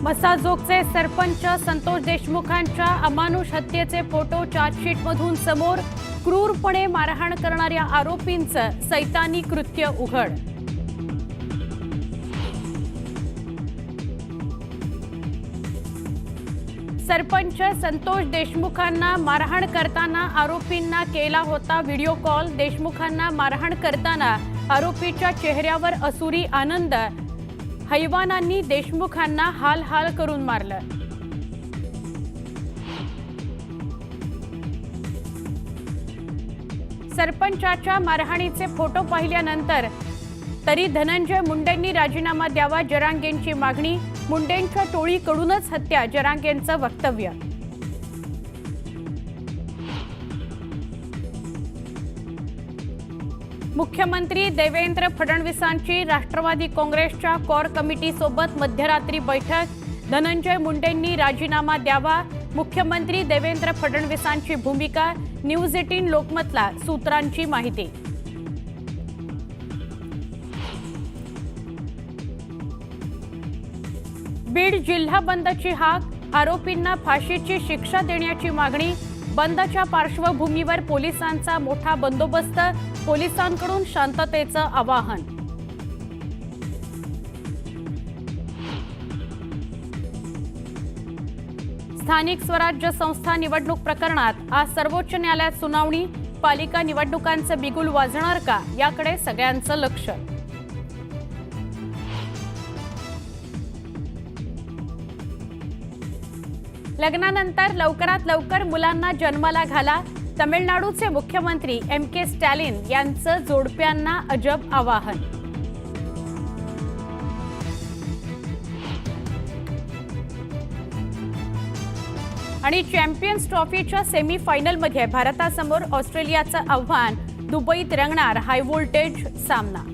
मसाजोगचे सरपंच संतोष देशमुखांच्या अमानुष हत्येचे फोटो चार्जशीटमधून समोर। क्रूरपणे मारहाण करणाऱ्या आरोपींचं सैतानी कृत्य उघड। सरपंच संतोष देशमुखांना मारहाण करताना आरोपींना केला होता व्हिडिओ कॉल। देशमुखांना मारहाण करताना आरोपीच्या चेहऱ्यावर असुरी आनंद। हैवानांनी देशमुखांना हाल हाल करून मारलं। सरपंचाच्या मारहाणीचे फोटो पाहिल्यानंतर तरी धनंजय मुंडेंनी राजीनामा द्यावा, जरांगेंची मागणी। मुंडेंच्या टोळीकडूनच हत्या, जरांगेंचं वक्तव्य। मुख्यमंत्री देवेंद्र फडणवीसांची राष्ट्रवादी काँग्रेसच्या कोर कमिटीसोबत मध्यरात्री बैठक। धनंजय मुंडेंनी राजीनामा द्यावा, मुख्यमंत्री देवेंद्र फडणवीसांची भूमिका। न्यूज 18 लोकमतला सूत्रांची माहिती। बीड जिल्हा बंदची हाक, आरोपींना फाशीची शिक्षा देण्याची मागणी। बंदच्या पार्श्वभूमीवर पोलिसांचा मोठा बंदोबस्त, पोलिसांकडून शांततेचं आवाहन। स्थानिक स्वराज्य संस्था निवडणूक प्रकरणात आज सर्वोच्च न्यायालयात सुनावणी। पालिका निवडणुकांचं बिगुल वाजणार का, याकडे सगळ्यांचं लक्ष। लग्नानंतर लवकरात लवकर मुलांना जन्माला घाला, तमिळनाडूचे मुख्यमंत्री MK स्टॅलिन यांचं जोडप्यांना अजब आवाहन। आणि चॅम्पियन्स ट्रॉफीच्या सेमीफायनलमध्ये भारतासमोर ऑस्ट्रेलियाचं आव्हान। दुबईत रंगणार हाय व्होल्टेज सामना।